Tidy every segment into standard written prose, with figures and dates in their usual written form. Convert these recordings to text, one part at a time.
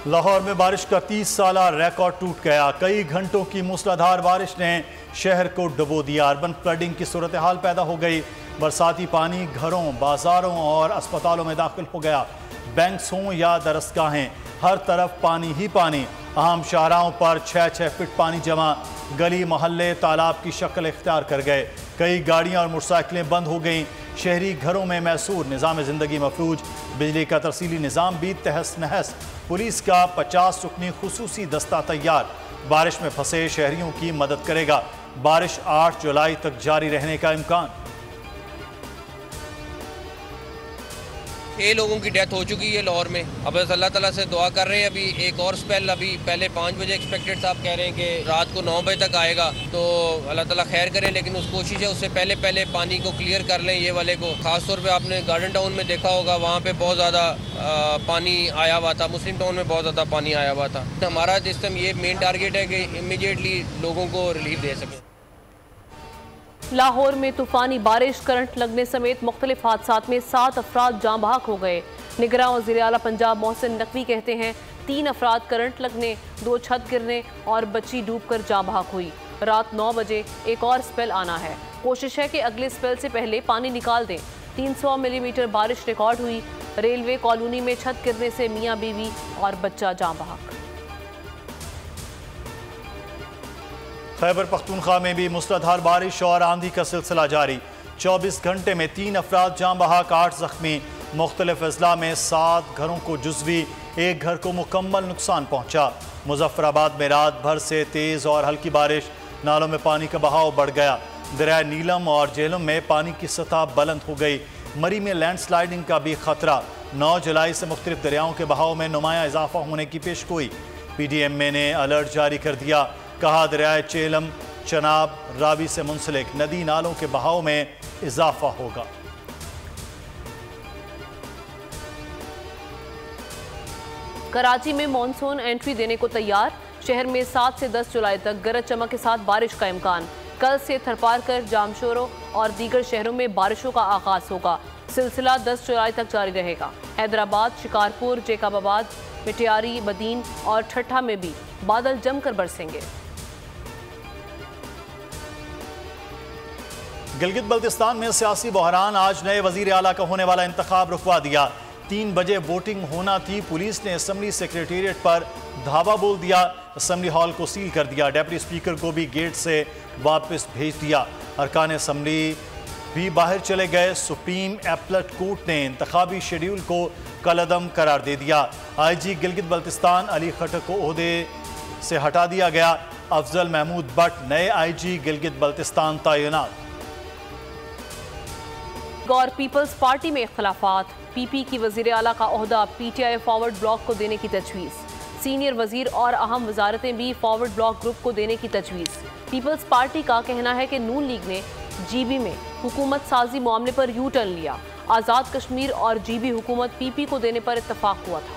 लाहौर में बारिश का 30 साला रिकॉर्ड टूट गया। कई घंटों की मूसलाधार बारिश ने शहर को डुबो दिया। अर्बन फ्लडिंग की सूरत हाल पैदा हो गई। बरसाती पानी घरों, बाजारों और अस्पतालों में दाखिल हो गया। बैंक्स हों या दरसगाहें, हर तरफ पानी ही पानी। अहम शाहराहों पर 6-6 फीट पानी जमा। गली मोहल्ले तालाब की शक्ल इख्तियार कर गए। कई गाड़ियां और मोटरसाइकिलें बंद हो गईं। शहरी घरों में मैसूर, निज़ाम ज़िंदगी मफलूज। बिजली का तरसीली निज़ाम भी तहस नहस। पुलिस का 50 रुकनी खुसूसी दस्ता तैयार। बारिश में फंसे शहरियों की मदद करेगा। बारिश 8 जुलाई तक जारी रहने का इम्कान। 6 लोगों की डेथ हो चुकी है लाहौर में। अब बस अल्लाह ताला से दुआ कर रहे हैं। अभी एक और स्पेल, अभी पहले 5 बजे एक्सपेक्टेड साहब कह रहे हैं कि रात को 9 बजे तक आएगा, तो अल्लाह ताला खैर करे। लेकिन उस कोशिश है उससे पहले पानी को क्लियर कर लें, ये वाले को। खास तौर पे आपने गार्डन टाउन में देखा होगा, वहाँ पे बहुत ज़्यादा पानी आया हुआ था। मुस्लिम टाउन में बहुत ज़्यादा पानी आया हुआ था। हमारा इस टाइम ये मेन टारगेट है कि इमीडिएटली लोगों को रिलीफ दे सकें। लाहौर में तूफानी बारिश, करंट लगने समेत मुख्तलिफ हादसात में 7 अफराद जाँ बहक हो गए। निगरान वज़ीर आला पंजाब मोहसिन नकवी कहते हैं 3 अफराद करंट लगने, 2 छत गिरने और बच्ची डूबकर जाँ बहक हुई। रात 9 बजे एक और स्पेल आना है। कोशिश है कि अगले स्पेल से पहले पानी निकाल दें। 300 मिलीमीटर बारिश रिकॉर्ड हुई। रेलवे कॉलोनी में छत गिरने से मियाँ बीवी और बच्चा जाँ बहक। खैबर पख्तूनख्वा में भी मूसलाधार बारिश और आंधी का सिलसिला जारी। 24 घंटे में 3 अफराद जाँ बहक, 8 जख्मी। मुख्तलिफ अजला में 7 घरों को जुज़वी, 1 घर को मुकम्मल नुकसान पहुँचा। मुजफ्फराबाद में रात भर से तेज़ और हल्की बारिश, नालों में पानी का बहाव बढ़ गया। दरिया नीलम और झेलम में पानी की सतह बुलंद हो गई। मरी में लैंडस्लाइडिंग का भी खतरा। 9 जुलाई से मुख्तलिफ दरियाओं के बहाव में नुमाया इजाफा होने की पेशगोई। PDMA ने अलर्ट जारी कर दिया। कहा दरियाए चेलम, चनाब, रावी से मुंसलिक नदी नालों के बहाव में इजाफा होगा। कराची में मॉनसून एंट्री देने को तैयार। शहर में 7 से 10 जुलाई तक गरज चमक के साथ बारिश का इम्कान। कल से थरपारकर, जामशोरो और दीगर शहरों में बारिशों का आगाज होगा। सिलसिला 10 जुलाई तक जारी रहेगा। हैदराबाद, शिकारपुर, जेकबाबाद, मिटियारी, बदीन और ठट्ठा में भी बादल जमकर बरसेंगे। गिलगित बल्तिस्तान में सियासी बहरान। आज नए वजीर आला का होने वाला इंतखाब रुकवा दिया। 3 बजे वोटिंग होना थी। पुलिस ने असम्बली सेक्रेटेरिएट पर धावा बोल दिया। असम्बली हॉल को सील कर दिया। डेप्टी स्पीकर को भी गेट से वापस भेज दिया। अरकान असम्बली भी बाहर चले गए। सुप्रीम एपलेट कोर्ट ने इंतखाबी शेड्यूल को कलअदम करार दे दिया। IG गिलगित बल्तिस्तान अली खट्टर को ओहदे से हटा दिया गया। अफजल महमूद भट्ट नए IG गिलगित बल्तिस्तान तैनात। और पीपल्स पार्टी में इख्तलाफात। PP की वजीर आला का ओहदा PTI फॉरवर्ड ब्लॉक को देने की तजवीज़। सीनियर वजीर और अहम वजारतें भी फॉरवर्ड ब्लॉक ग्रुप को देने की तजवीज़। पीपल्स पार्टी का कहना है कि नून लीग ने GB में हुकूमत साजी मामले पर यू टर्न लिया। आज़ाद कश्मीर और GB हुकूमत PP को देने पर इत्तफाक हुआ था।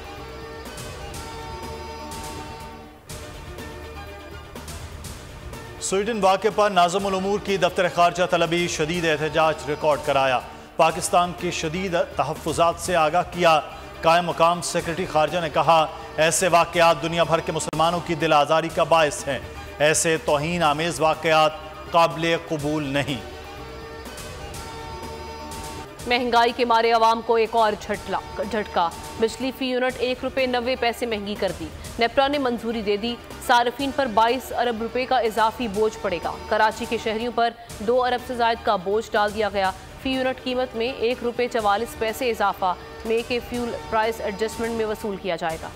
स्वीडन वाक़े पर नाज़िमुल उमूर की दफ्तर खारजा तलबी शदीद एहतजाज रिकॉर्ड कराया। पाकिस्तान के शदीद तहफ़्फ़ुज़ात से आगाह किया। कायम मकाम सेक्रेटरी खारजा ने कहा ऐसे वाक़यात दुनिया भर के मुसलमानों की दिल आज़ारी का बायस हैं। ऐसे तौहीन आमेज़ वाक़यात काबिल कबूल नहीं। महंगाई के मारे अवाम को एक और झटका। बिजली फी यूनिट 1 रुपये 90 पैसे महंगी कर दी। नेपरा ने मंजूरी दे दी। सार्फिन पर 22 अरब रुपए का इजाफी बोझ पड़ेगा। कराची के शहरियों पर 2 अरब से ज़ायद का बोझ डाल दिया गया। फी यूनिट कीमत में 1 रुपये 44 पैसे इजाफा make a fuel price adjustment में वसूल किया जाएगा।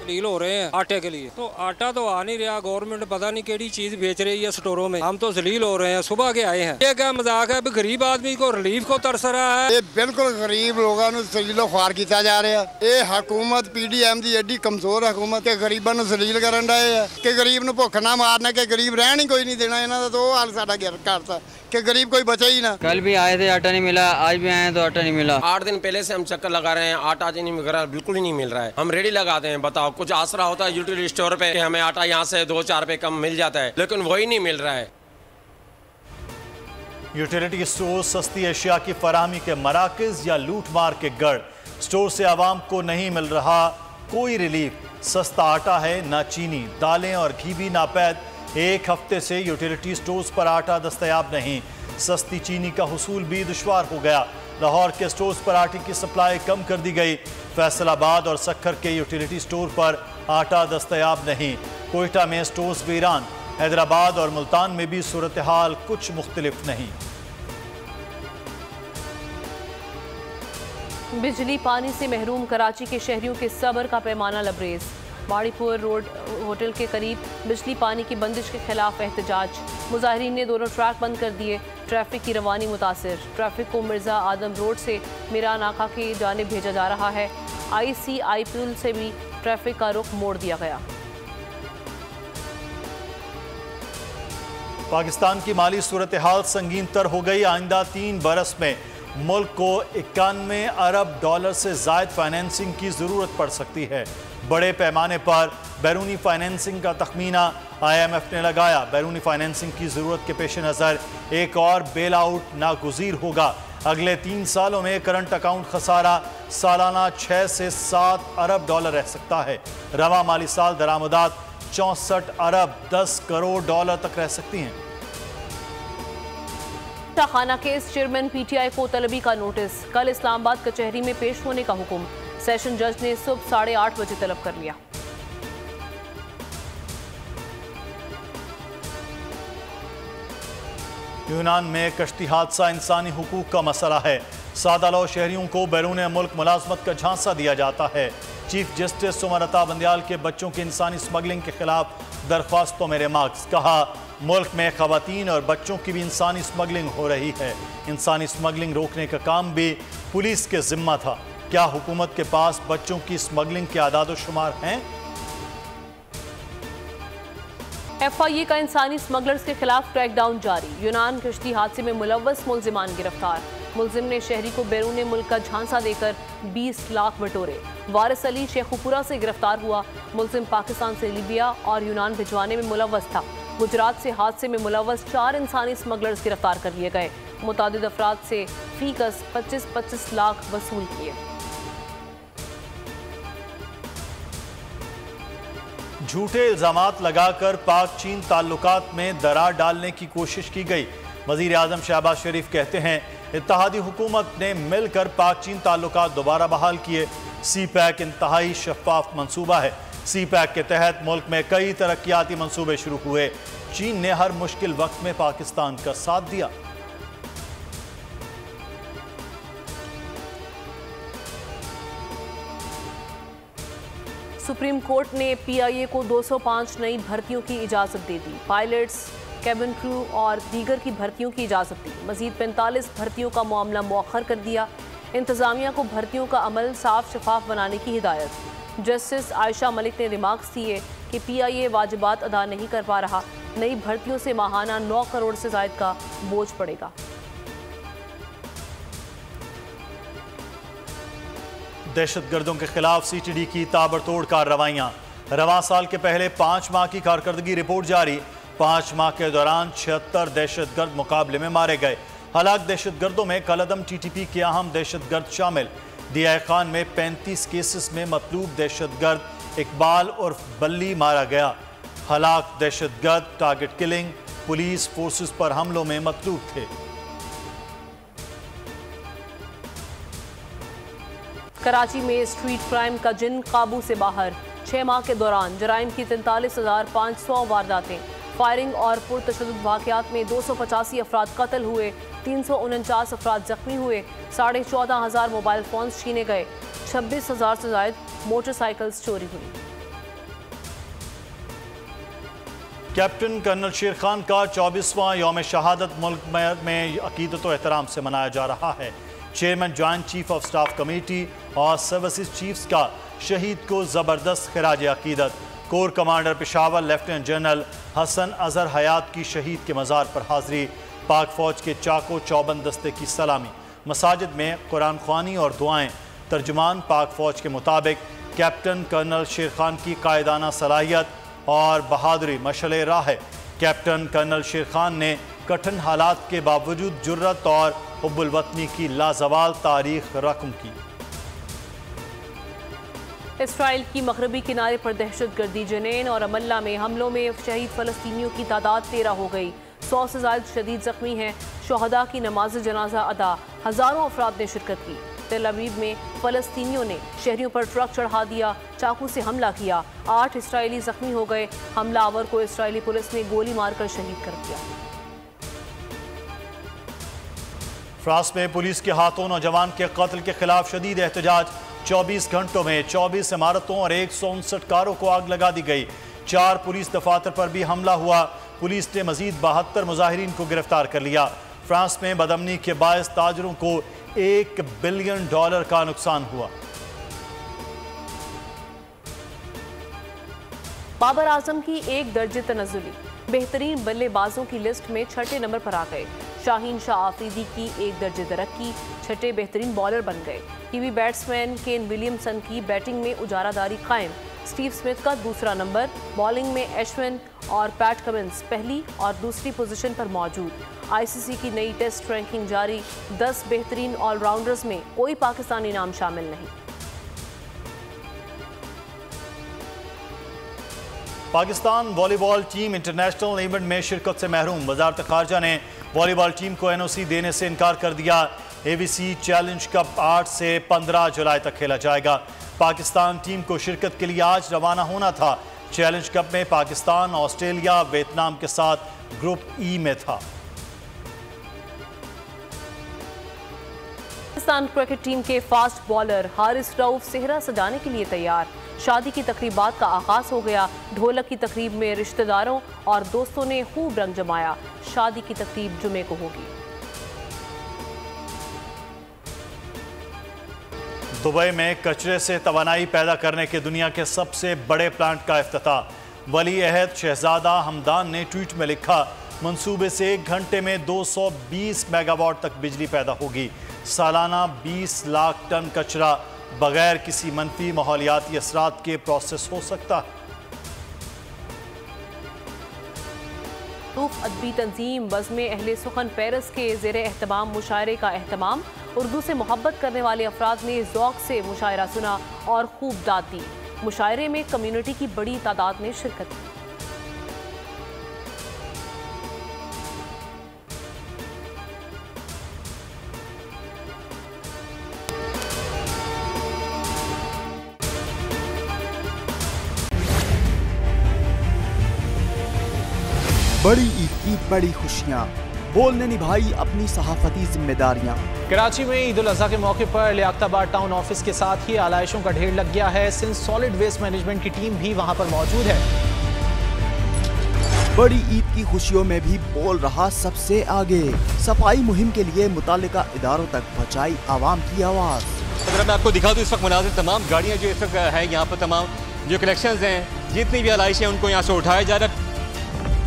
डील हो रहे हैं आटे के लिए, तो आटा तो आ नहीं रहा। गवर्नमेंट पता नहीं केड़ी चीज बेच रही है स्टोरों में। हम तो जलील हो रहे हैं। सुबह के आए हैं। ये क्या मजाक है? गरीब आदमी को रिलीफ को तरस रहा है। ये बिल्कुल गरीब लोगों को जलीलो ख्वार किया जा रहा है। ये हुकूमत PDM की एडी कमजोर हुकूमत के गरीबों को जलील करन रहे है कि गरीब ने भुख ना मारना, कि गरीब रहन ही कोई नहीं देना। इन्हों का तो हाल साडा करता कि गरीब कोई बचा ही ना। कल भी आए थे, आटा नहीं मिला। आज भी आए तो आटा नहीं मिला। 8 दिन पहले से हम चक्कर लगा रहे हैं, आटा आज नहीं मिल रहा, बिल्कुल ही नहीं मिल रहा है। हम रेडी लगाते हैं, बताओ कुछ आसरा होता है यूटिलिटी स्टोर पे कि हमें आटा यहाँ से 2-4 रुपए कम मिल जाता है, लेकिन वही नहीं मिल रहा है। यूटिलिटी स्टोर सस्ती अशिया की फराहमी के मराकज या लूटमार के गढ़। स्टोर से आवाम को नहीं मिल रहा कोई रिलीफ। सस्ता आटा है, ना चीनी, दालें और घी भी नापैद। एक हफ्ते से यूटिलिटी स्टोर्स पर आटा दस्तयाब नहीं। सस्ती चीनी का हुसूल भी दुश्वार हो गया। लाहौर के स्टोर्स पर आटे की सप्लाई कम कर दी गई। फैसलाबाद और सक्खर के यूटिलिटी स्टोर पर आटा दस्तयाब नहीं। कोयटा में स्टोर्स वीरान। हैदराबाद और मुल्तान में भी सूरत हाल कुछ मुख्तलिफ नहीं। बिजली पानी से महरूम कराची के शहरियों के सब्र का पैमाना लबरेज। बाड़ीपुर रोड होटल के करीब बिजली पानी की बंदिश के खिलाफ एहतजाज। मुजाहिरीन ने दोनों ट्रैक बंद कर दिए। ट्रैफिक की रवानी मुतासिर। ट्रैफिक को मिर्जा आदम रोड से मीरा नाका की जानिब भेजा जा रहा है। ICI पुल से भी ट्रैफिक का रुख मोड़ दिया गया। पाकिस्तान की माली सूरत हाल संगीन तर हो गई। आइंदा 3 बरस में मुल्क को 91 अरब डॉलर से जायद फाइनेंसिंग की ज़रूरत पड़ सकती है। बड़े पैमाने पर बैरूनी फाइनेंसिंग का तखमीना IMF ने लगाया। बैरूनी फाइनेंसिंग की ज़रूरत के पेश नज़र एक और बेल आउट नागुज़ीर होगा। अगले 3 सालों में करंट अकाउंट खसारा सालाना 6 से 7 अरब डॉलर रह सकता है। रवा माली साल दरामदात 64 अरब 10 करोड़ डॉलर तक रह सकती हैं। खाना केस चेयरमैन PTI को तलबी का नोटिस। कल इस्लामाबाद कचहरी में पेश होने का हुक्म। सेशन जज ने सुबह 8:30 बजे तलब कर लिया। यूनान में कश्ती हादसा इंसानी हुकूक का मसला है। सादा लौ शहरियों को बैरून मुल्क मुलाजमत का झांसा दिया जाता है। चीफ जस्टिस सुमर अता बंदयाल के बच्चों की इंसानी स्मगलिंग के खिलाफ दरख्वास्तों में रिमार्क्स। कहा, मुल्क में खवातीन और बच्चों की भी इंसानी स्मगलिंग हो रही है। इंसानी स्मगलिंग रोकने का काम भी पुलिस के जिम्मा था। क्या हुकूमत के पास बच्चों की स्मगलिंग के आदाद शुमार हैं? FIA का इंसानी स्मगलर्स के खिलाफ क्रैकडाउन जारी। यूनान कश्ती हादसे में मुलव्वस मुलजिमान गिरफ्तार। मुलजिम ने शहरी को बैरून मुल्क का झांसा देकर 20 लाख बटोरे। वारिस अली शेखुपुरा से गिरफ्तार हुआ। मुलजिम पाकिस्तान से लीबिया और यूनान भिजवाने में मुलव्वस था। गुजरात से हादसे में मुलव्वस 4 इंसानी स्मगलर्स गिरफ्तार कर लिए गए। मुतादिद अफराद से फीकस 25-25 लाख वसूल किए। झूठे इल्जामात लगाकर पाक चीन ताल्लुकात में दरार डालने की कोशिश की गई। वजीर आजम शहबाज शरीफ कहते हैं, इत्तेहादी हुकूमत ने मिलकर पाक चीन ताल्लुकात दोबारा बहाल किए। CPEC इंतहाई शफाफ मंसूबा है। CPEC के तहत मुल्क में कई तरक्याती मंसूबे शुरू हुए। चीन ने हर मुश्किल वक्त में पाकिस्तान का साथ दिया। सुप्रीम कोर्ट ने PIA को 205 नई भर्तियों की इजाज़त दे दी। पायलट्स, कैबिन क्रू और दीगर की भर्तियों की इजाज़त दी। मजीद 45 भर्तियों का मामला मौखर कर दिया। इंतज़ामिया को भर्तियों का अमल साफ शफाफ बनाने की हिदायत। जस्टिस आयशा मलिक ने रिमार्क्स दिए कि PIA वाजिबात अदा नहीं कर पा रहा। नई भर्तियों से माहाना 9 करोड़ से ज़ायद का बोझ पड़ेगा। दहशतगर्दों के खिलाफ CTD की ताबड़तोड़ कार्रवाइयां। रवां साल के पहले 5 माह की कारकर्दगी रिपोर्ट जारी। 5 माह के दौरान 76 दहशतगर्द मुकाबले में मारे गए। हलाक दहशतगर्दों में कलदम TTP के अहम दहशतगर्द शामिल। दिया खान में 35 केसेस में मतलूब दहशतगर्द इकबाल उर्फ बल्ली मारा गया। हलाक दहशतगर्द टारगेट किलिंग, पुलिस फोर्सेस पर हमलों में मतलूब थे। कराची में स्ट्रीट क्राइम का जिन काबू से बाहर। 6 माह के दौरान जराइम की 43,500 वारदातें। फायरिंग और पुरतशद्दुद वाक़यात में 285 अफराद कत्ल हुए। 349 अफराद जख्मी हुए। 14,500 मोबाइल फोन छीने गए। 26,000 से ज़ायद मोटरसाइकिल्स चोरी हुई। कैप्टन कर्नल शेर खान का 24वां यौम शहादत मुल्क में अकीदत व एहतराम से मनाया जा रहा है। Chairman joint chief of staff committee और सर्विसेज चीफ्स का शहीद को ज़बरदस्त खिराज अकीदत। Corps commander Peshawar lieutenant general Hasan Azhar Hayat की शहीद के मज़ार पर हाज़री। पाक फ़ौज के चाको चौबंद दस्ते की सलामी। मसाजिद में कुरान ख्वानी और दुआएं। तर्जुमान पाक फ़ौज के मुताबिक कैप्टन कर्नल शेर खान की कायदाना सलाहियत और बहादुरी मशअल राह है। कैप्टन कर्नल शेर खान ने कठिन हालात के बावजूद जुर्रत और हुब्बुल वतनी की लाजवाल तारीख रकम की। इसराइल की मगरबी किनारे पर दहशतगर्दी जनेन और अमल्ला में हमलों में शहीद फलस्तीनियों की तादाद 13 हो गई। 100 से ज्यादा शदीद जख्मी हैं। शोहदा की नमाज जनाजा अदा, हजारों अफराद ने शिरकत की। तेल अवीव में फलस्तीनियों ने शहरियों पर ट्रक चढ़ा दिया, चाकू से हमला किया। 8 इसराइली जख्मी हो गए। हमलावर को इसराइली पुलिस ने गोली मारकर शहीद कर दिया। फ्रांस में पुलिस के हाथों नौजवान के कत्ल के खिलाफ शदीद एहतजाज। 24 घंटों में 24 इमारतों और 159 कारों को आग लगा दी गई। 4 पुलिस दफातर पर भी हमला हुआ। पुलिस ने मजीद 72 मुजाहिरीन को गिरफ्तार कर लिया। फ्रांस में बदअमनी के बायस ताजरों को $1 बिलियन का नुकसान हुआ। बाबर आजम की 1 दर्जे तनज़्ज़ुली, बेहतरीन बल्लेबाजों की लिस्ट में 6ठे नंबर पर आ गए। शाहीन शाह आफरीदी की 1 दर्जे तरक्की, 6ठे बेहतरीन बॉलर बन गए। कीवी बैट्समैन केन विलियमसन की बैटिंग में उजारादारी कायम। स्टीव स्मिथ का 2रा नंबर, बॉलिंग में एशविन और पैट कमिंस पहली और दूसरी पोजीशन पर मौजूद। आईसीसी की नई टेस्ट रैंकिंग जारी। 10 बेहतरीन ऑलराउंडर्स में कोई पाकिस्तानी नाम शामिल नहीं। Pakistan volleyball team international event में शिरकत से महरूम। वजारत खारजा ने वॉलीबॉल टीम को एनओसी देने से इनकार कर दिया। एवीसी चैलेंज कप 8 से 15 जुलाई तक खेला जाएगा। पाकिस्तान टीम को शिरकत के लिए आज रवाना होना था। चैलेंज कप में पाकिस्तान, ऑस्ट्रेलिया, वियतनाम के साथ ग्रुप ई में था। पाकिस्तान क्रिकेट टीम के फास्ट बॉलर हारिस रऊफ सेहरा सजाने के लिए तैयार। शादी की तकरीबात का आगाज हो गया। ढोलक की तकरीब में रिश्तेदारों और दोस्तों ने खूब रंग जमाया। शादी की तकरीब जुमे को होगी। दुबई में कचरे से तवानाई पैदा करने के दुनिया के सबसे बड़े प्लांट का इफ्तिताह। वली अहद शहजादा हमदान ने ट्वीट में लिखा, मंसूबे से 1 घंटे में 220 मेगावाट तक बिजली पैदा होगी। सालाना 20 लाख टन कचरा बगैर किसी मनफी माहौलियाती असरात के प्रोसेस हो सकता है। अदबी तंजीम बज़्म अहले सुखन पेरिस के ज़ेर एहतमाम मुशायरे का एहतमाम। उर्दू से मोहब्बत करने वाले अफराद ने ज़ौक़ से मुशायरा सुना और खूब दाद दी। मुशायरे में कम्युनिटी की बड़ी तादाद ने शिरकत की। बड़ी ईद की बड़ी खुशियाँ, बोल ने निभाई अपनी सहाफती जिम्मेदारियाँ। कराची में ईद उल अज़हा के मौके पर लियाकताबाद टाउन ऑफिस के साथ ही आलाइशों का ढेर लग गया है। सिंध सॉलिड वेस्ट मैनेजमेंट की टीम भी वहां पर मौजूद है। बड़ी ईद की खुशियों में भी बोल रहा सबसे आगे। सफाई मुहिम के लिए मुतालिका इदारों तक पहुँचाई आवाम की आवाज़। अगर मैं आपको दिखा दूँ इस वक्त मुनाजिर तमाम गाड़ियाँ जो इस वक्त है यहाँ पर, तमाम जो कलेक्शंस हैं, जितनी भी आलाइशें उनको यहाँ से उठाया जा रहा है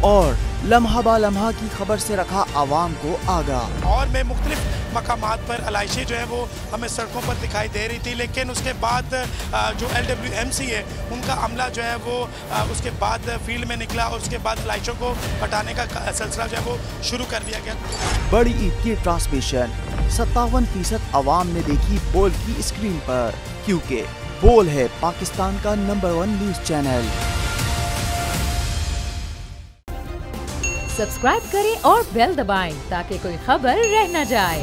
और लम्हा बा लम्हा की खबर से रखा आवाम को आगाह। और में मुख्तलिफ मकामात पर आलाइशें जो है वो हमें सड़कों पर दिखाई दे रही थी, लेकिन उसके बाद जो LWMC है उनका अमला जो है वो उसके बाद फील्ड में निकला और उसके बाद आलाइशों को हटाने का सिलसिला जो है वो शुरू कर दिया गया। बड़ी ईद की ट्रांसमिशन 57% आवाम ने देखी बोल की स्क्रीन पर, क्योंकि बोल है पाकिस्तान का नंबर 1 न्यूज चैनल। सब्सक्राइब करें और बेल दबाएं ताकि कोई खबर रह न जाए।